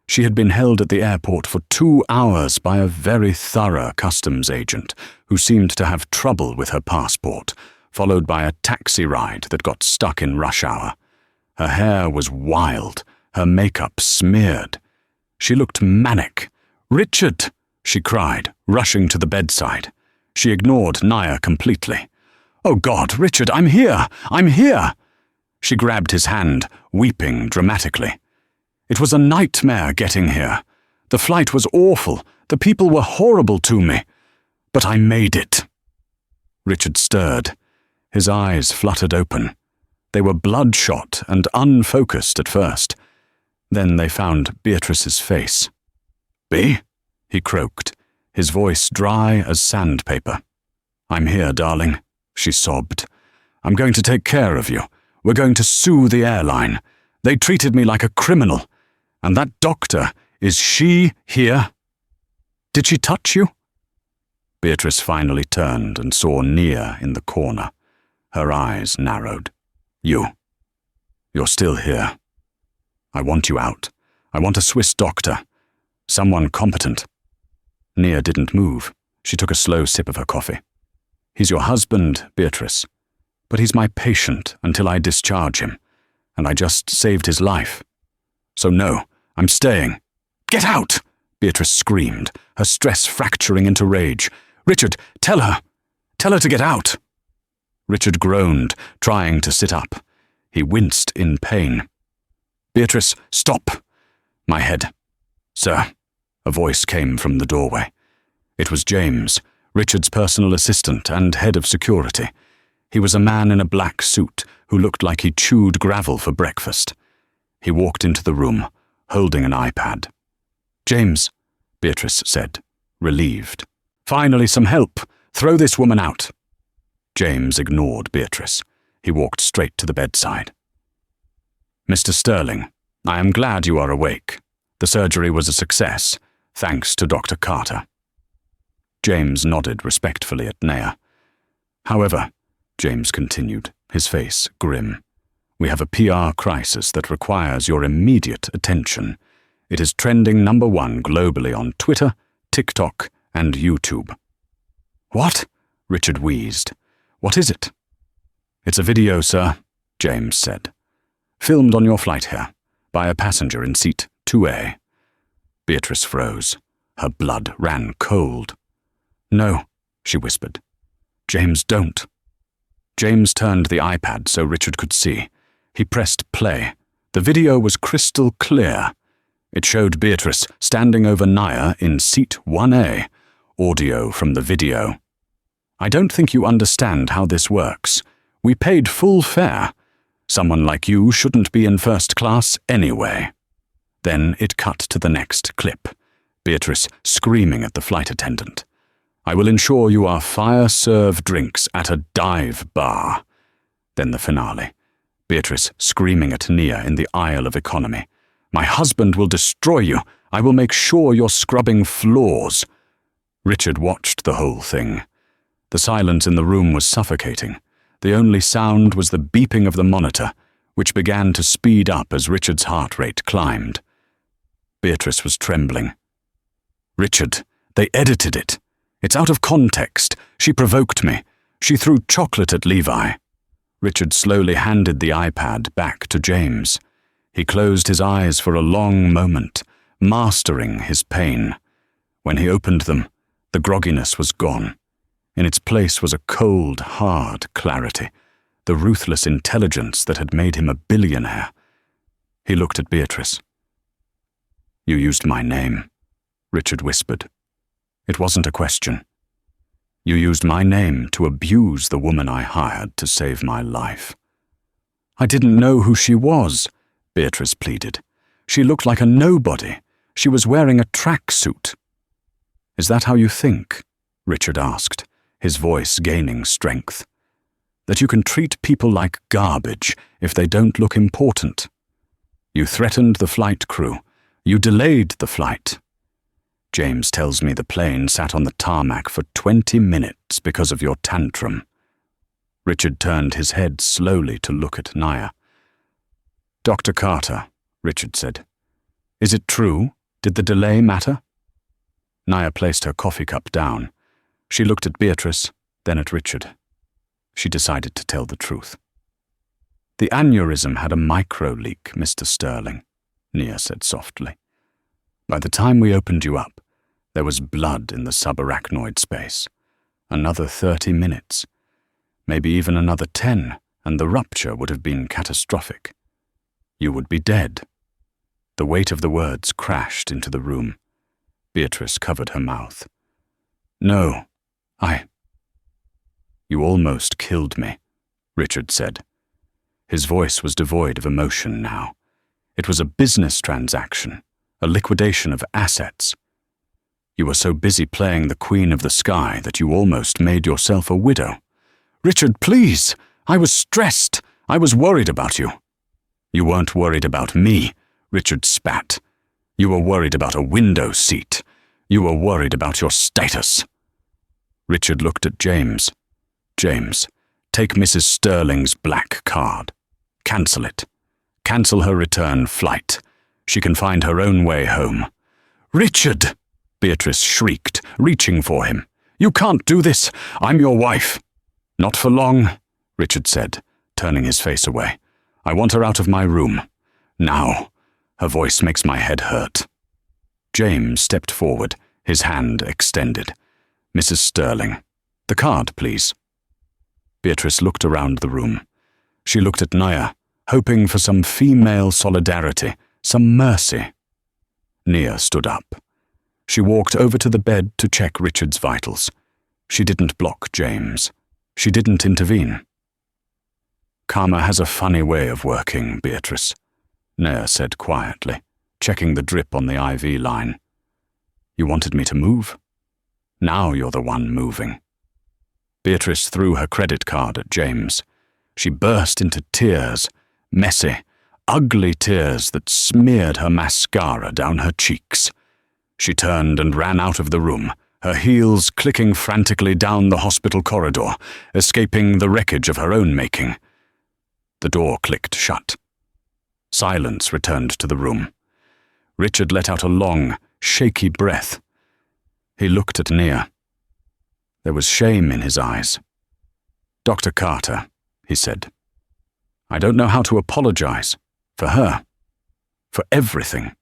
She had been held at the airport for 2 hours by a very thorough customs agent who seemed to have trouble with her passport, followed by a taxi ride that got stuck in rush hour. Her hair was wild, her makeup smeared. She looked manic. "Richard!" she cried, rushing to the bedside. She ignored Nia completely. "Oh God, Richard, I'm here! I'm here!" She grabbed his hand, weeping dramatically. "It was a nightmare getting here. The flight was awful. The people were horrible to me. But I made it." Richard stirred. His eyes fluttered open. They were bloodshot and unfocused at first. Then they found Beatrice's face. "Bea?" he croaked, his voice dry as sandpaper. "I'm here, darling," she sobbed. "I'm going to take care of you. We're going to sue the airline. They treated me like a criminal. And that doctor, is she here?" "Did she touch you?" Beatrice finally turned and saw Nia in the corner. Her eyes narrowed. You're still here. I want you out. I want a Swiss doctor. Someone competent." Nia didn't move. She took a slow sip of her coffee. "He's your husband, Beatrice. But he's my patient until I discharge him. And I just saved his life. So no, I'm staying." "Get out!" Beatrice screamed, her stress fracturing into rage. "Richard, tell her to get out." Richard groaned, trying to sit up. He winced in pain. "Beatrice, stop." "My head." "Sir." A voice came from the doorway. It was James, Richard's personal assistant and head of security. He was a man in a black suit who looked like he chewed gravel for breakfast. He walked into the room, holding an iPad. "James," Beatrice said, relieved. "Finally some help. Throw this woman out." James ignored Beatrice. He walked straight to the bedside. "Mr. Sterling, I am glad you are awake. The surgery was a success, thanks to Dr. Carter." James nodded respectfully at Nia. "However," James continued, his face grim, "we have a PR crisis that requires your immediate attention. It is trending #1 globally on Twitter, TikTok, and YouTube." "What?" Richard wheezed. "What is it?" "It's a video, sir," James said. "Filmed on your flight here, by a passenger in seat 2A. Beatrice froze. Her blood ran cold. "No," she whispered. "James, don't." James turned the iPad so Richard could see. He pressed play. The video was crystal clear. It showed Beatrice standing over Nia in seat 1A. Audio from the video. "I don't think you understand how this works. We paid full fare. Someone like you shouldn't be in first class anyway." Then it cut to the next clip. Beatrice screaming at the flight attendant. "I will ensure you are fire-serve drinks at a dive bar." Then the finale. Beatrice screaming at Nia in the aisle of economy. "My husband will destroy you. I will make sure you're scrubbing floors." Richard watched the whole thing. The silence in the room was suffocating. The only sound was the beeping of the monitor, which began to speed up as Richard's heart rate climbed. Beatrice was trembling. "Richard, they edited it. It's out of context. She provoked me. She threw chocolate at Levi." Richard slowly handed the iPad back to James. He closed his eyes for a long moment, mastering his pain. When he opened them, the grogginess was gone. In its place was a cold, hard clarity, the ruthless intelligence that had made him a billionaire. He looked at Beatrice. "You used my name," Richard whispered. "It wasn't a question. You used my name to abuse the woman I hired to save my life." "I didn't know who she was," Beatrice pleaded. "She looked like a nobody. She was wearing a tracksuit." "Is that how you think?" Richard asked, his voice gaining strength. "That you can treat people like garbage if they don't look important? You threatened the flight crew. You delayed the flight. James tells me the plane sat on the tarmac for 20 minutes because of your tantrum." Richard turned his head slowly to look at Naya. "Dr. Carter," Richard said. "Is it true? Did the delay matter?" Naya placed her coffee cup down. She looked at Beatrice, then at Richard. She decided to tell the truth. "The aneurysm had a micro-leak, Mr. Sterling," Nia said softly. "By the time we opened you up, there was blood in the subarachnoid space. Another 30 minutes, maybe even another 10, and the rupture would have been catastrophic. You would be dead." The weight of the words crashed into the room. Beatrice covered her mouth. "No, You almost killed me," Richard said. His voice was devoid of emotion now. It was a business transaction, a liquidation of assets. "You were so busy playing the Queen of the Sky that you almost made yourself a widow." "Richard, please! I was stressed. I was worried about you." "You weren't worried about me," Richard spat. "You were worried about a window seat. You were worried about your status." Richard looked at James. "James, take Mrs. Sterling's black card. Cancel it. Cancel her return flight. She can find her own way home." "Richard!" Beatrice shrieked, reaching for him. "You can't do this. I'm your wife." "Not for long," Richard said, turning his face away. "I want her out of my room. Now." Her voice makes my head hurt. James stepped forward, his hand extended. "Mrs. Sterling, the card, please." Beatrice looked around the room. She looked at Naya, hoping for some female solidarity, some mercy. Nia stood up. She walked over to the bed to check Richard's vitals. She didn't block James. She didn't intervene. "Karma has a funny way of working, Beatrice," Nia said quietly, checking the drip on the IV line. "You wanted me to move? Now you're the one moving." Beatrice threw her credit card at James. She burst into tears, messy, ugly tears that smeared her mascara down her cheeks. She turned and ran out of the room, her heels clicking frantically down the hospital corridor, escaping the wreckage of her own making. The door clicked shut. Silence returned to the room. Richard let out a long, shaky breath. He looked at Nia. There was shame in his eyes. "Dr. Carter," he said, "I don't know how to apologize. For her. For everything."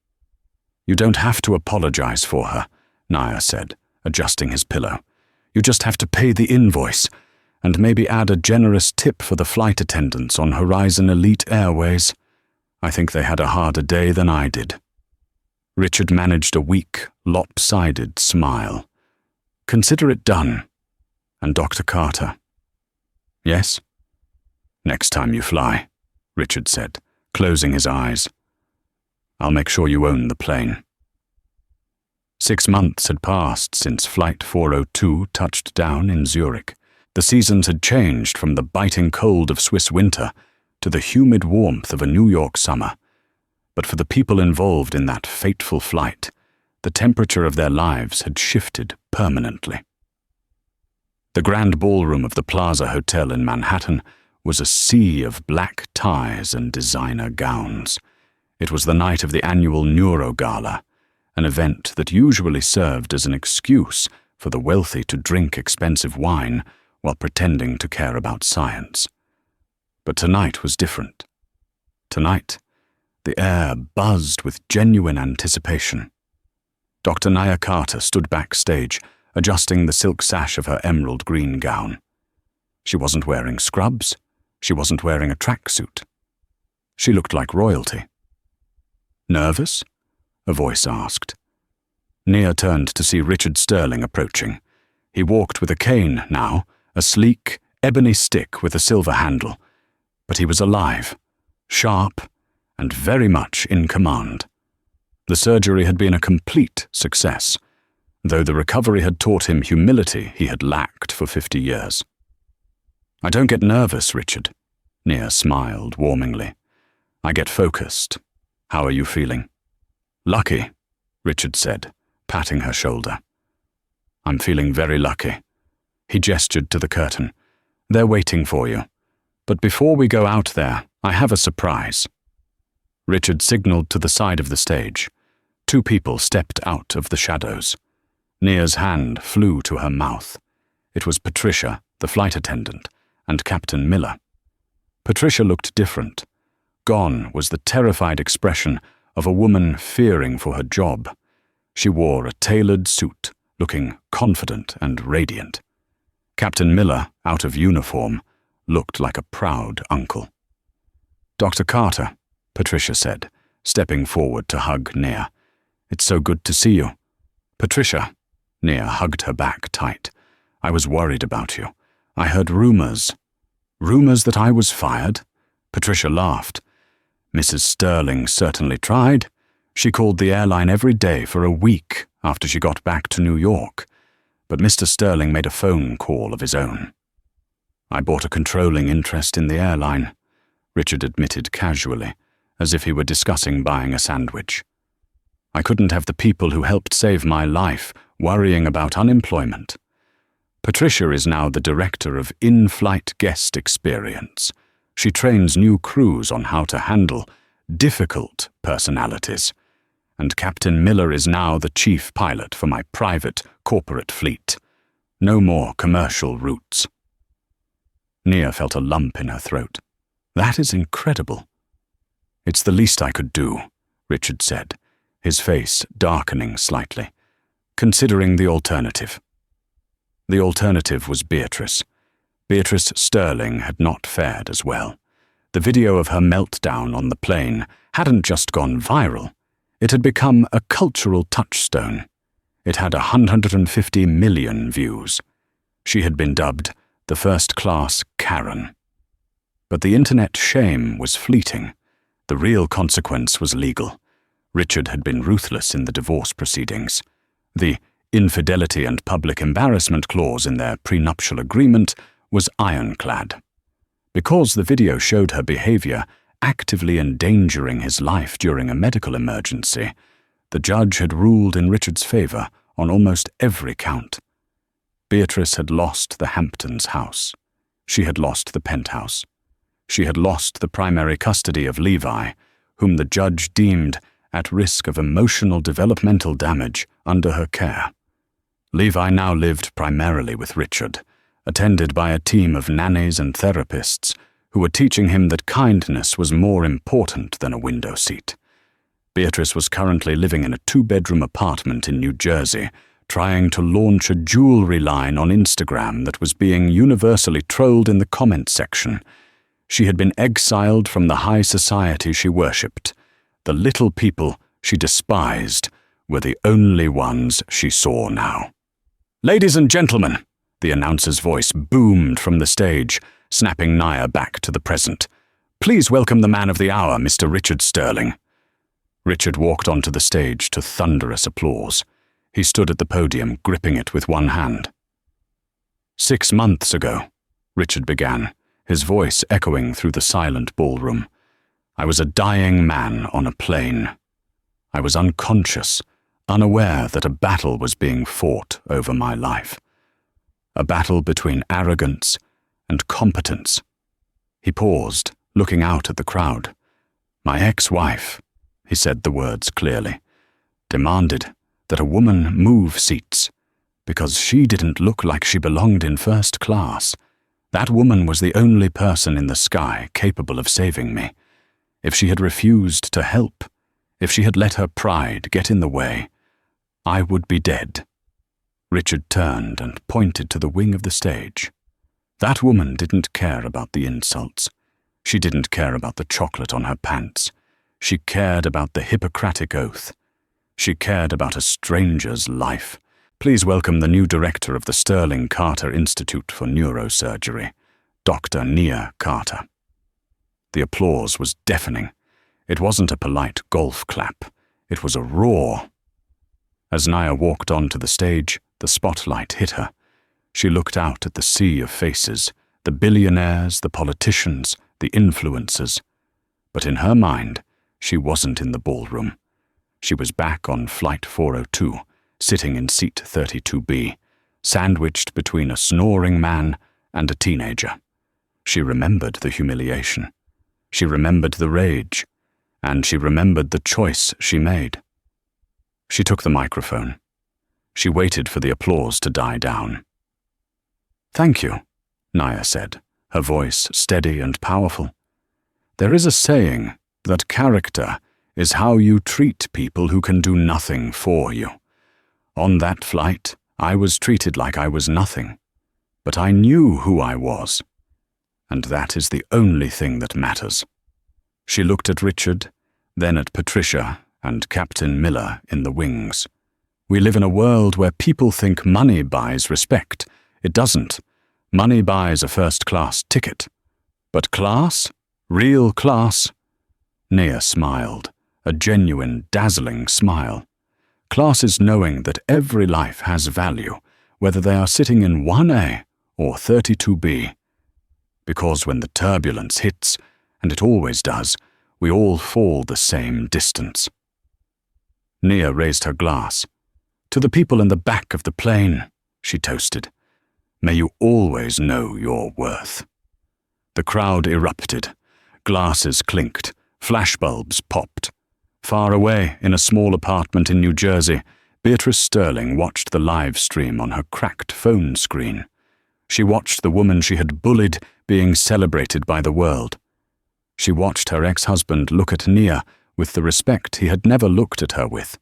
"You don't have to apologize for her," Nia said, adjusting his pillow. "You just have to pay the invoice, and maybe add a generous tip for the flight attendants on Horizon Elite Airways. I think they had a harder day than I did." Richard managed a weak, lopsided smile. "Consider it done. And Dr. Carter." "Yes?" "Next time you fly," Richard said, closing his eyes. "I'll make sure you own the plane." 6 months had passed since Flight 402 touched down in Zurich. The seasons had changed from the biting cold of Swiss winter to the humid warmth of a New York summer. But for the people involved in that fateful flight, the temperature of their lives had shifted permanently. The grand ballroom of the Plaza Hotel in Manhattan was a sea of black ties and designer gowns. It was the night of the annual Neuro Gala, an event that usually served as an excuse for the wealthy to drink expensive wine while pretending to care about science. But tonight was different. Tonight, the air buzzed with genuine anticipation. Dr. Naya Carter stood backstage, adjusting the silk sash of her emerald green gown. She wasn't wearing scrubs. She wasn't wearing a tracksuit. She looked like royalty. "Nervous?" a voice asked. Nia turned to see Richard Sterling approaching. He walked with a cane now, a sleek, ebony stick with a silver handle. But he was alive, sharp, and very much in command. The surgery had been a complete success, though the recovery had taught him humility he had lacked for 50 years. "I don't get nervous, Richard," Nia smiled warmingly. "I get focused. How are you feeling?" "Lucky," Richard said, patting her shoulder. "I'm feeling very lucky." He gestured to the curtain. "They're waiting for you. But before we go out there, I have a surprise." Richard signaled to the side of the stage. 2 people stepped out of the shadows. Nia's hand flew to her mouth. It was Patricia, the flight attendant, and Captain Miller. Patricia looked different. Gone was the terrified expression of a woman fearing for her job. She wore a tailored suit, looking confident and radiant. Captain Miller, out of uniform, looked like a proud uncle. "Dr. Carter," Patricia said, stepping forward to hug Nia. "It's so good to see you." "Patricia," Nia hugged her back tight. "I was worried about you. I heard rumors." "Rumors that I was fired?" Patricia laughed. "Mrs. Sterling certainly tried. She called the airline every day for a week after she got back to New York. But Mr. Sterling made a phone call of his own." "I bought a controlling interest in the airline," Richard admitted casually, as if he were discussing buying a sandwich. "I couldn't have the people who helped save my life worrying about unemployment. Patricia is now the director of in-flight guest experience. She trains new crews on how to handle difficult personalities. And Captain Miller is now the chief pilot for my private corporate fleet. No more commercial routes." Nia felt a lump in her throat. "That is incredible." "It's the least I could do," Richard said, his face darkening slightly, "considering the alternative." The alternative was Beatrice. Beatrice Sterling had not fared as well. The video of her meltdown on the plane hadn't just gone viral. It had become a cultural touchstone. It had 150 million views. She had been dubbed the first-class Karen. But the internet shame was fleeting. The real consequence was legal. Richard had been ruthless in the divorce proceedings. The infidelity and public embarrassment clause in their prenuptial agreement was ironclad. Because the video showed her behavior actively endangering his life during a medical emergency, the judge had ruled in Richard's favor on almost every count. Beatrice had lost the Hamptons house. She had lost the penthouse. She had lost the primary custody of Levi, whom the judge deemed at risk of emotional developmental damage under her care. Levi now lived primarily with Richard, attended by a team of nannies and therapists who were teaching him that kindness was more important than a window seat. Beatrice was currently living in a 2-bedroom apartment in New Jersey, trying to launch a jewelry line on Instagram that was being universally trolled in the comment section. She had been exiled from the high society she worshipped. The little people she despised were the only ones she saw now. "Ladies and gentlemen," the announcer's voice boomed from the stage, snapping Naya back to the present. "Please welcome the man of the hour, Mr. Richard Sterling." Richard walked onto the stage to thunderous applause. He stood at the podium, gripping it with one hand. "6 months ago," Richard began, his voice echoing through the silent ballroom, "I was a dying man on a plane. I was unconscious, unaware that a battle was being fought over my life. a battle between arrogance and competence. He paused, looking out at the crowd. My ex-wife, he said the words clearly, demanded that a woman move seats because she didn't look like she belonged in first class. That woman was the only person in the sky capable of saving me. If she had refused to help, if she had let her pride get in the way, I would be dead. Richard turned and pointed to the wing of the stage. That woman didn't care about the insults. She didn't care about the chocolate on her pants. She cared about the Hippocratic Oath. She cared about a stranger's life. Please welcome the new director of the Sterling Carter Institute for Neurosurgery, Dr. Nia Carter. The applause was deafening. It wasn't a polite golf clap. It was a roar. As Nia walked onto the stage, the spotlight hit her. She looked out at the sea of faces, the billionaires, the politicians, the influencers. But in her mind, she wasn't in the ballroom. She was back on Flight 402, sitting in seat 32B, sandwiched between a snoring man and a teenager. She remembered the humiliation. She remembered the rage, and she remembered the choice she made. She took the microphone. She waited for the applause to die down. Thank you, Nia said, her voice steady and powerful. There is a saying that character is how you treat people who can do nothing for you. On that flight, I was treated like I was nothing, but I knew who I was. And that is the only thing that matters. She looked at Richard, then at Patricia and Captain Miller in the wings. We live in a world where people think money buys respect. It doesn't. Money buys a first-class ticket. But class? Real class? Nia smiled, a genuine, dazzling smile. Class is knowing that every life has value, whether they are sitting in 1A or 32B. Because when the turbulence hits, and it always does, we all fall the same distance. Nia raised her glass. To the people in the back of the plane, she toasted. May you always know your worth. The crowd erupted. Glasses clinked. Flashbulbs popped. Far away, in a small apartment in New Jersey, Beatrice Sterling watched the live stream on her cracked phone screen. She watched the woman she had bullied being celebrated by the world. She watched her ex-husband look at Nia with the respect he had never looked at her with.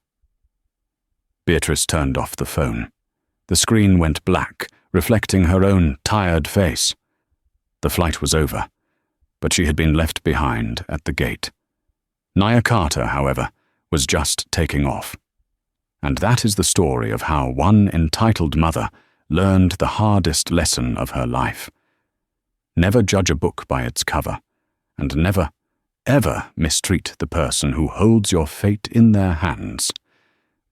Beatrice turned off the phone. The screen went black, reflecting her own tired face. The flight was over, but she had been left behind at the gate. Nia Carter, however, was just taking off. And that is the story of how one entitled mother learned the hardest lesson of her life. Never judge a book by its cover, and never, ever mistreat the person who holds your fate in their hands.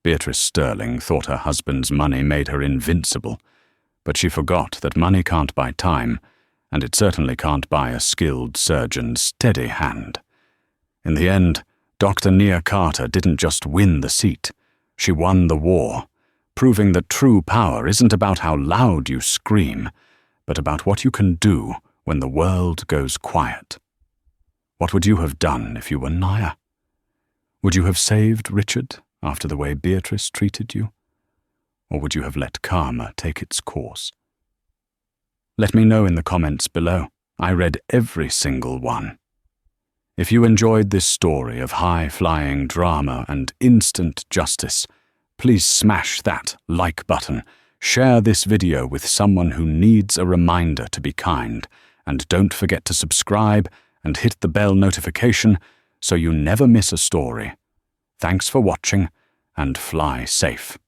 Beatrice Sterling thought her husband's money made her invincible, but she forgot that money can't buy time, and it certainly can't buy a skilled surgeon's steady hand. In the end, Dr. Nia Carter didn't just win the seat, she won the war, proving that true power isn't about how loud you scream, but about what you can do when the world goes quiet. What would you have done if you were Nia? Would you have saved Richard after the way Beatrice treated you? Or would you have let karma take its course? Let me know in the comments below. I read every single one. If you enjoyed this story of high-flying drama and instant justice, please smash that like button, share this video with someone who needs a reminder to be kind, and don't forget to subscribe and hit the bell notification so you never miss a story. Thanks for watching, and fly safe.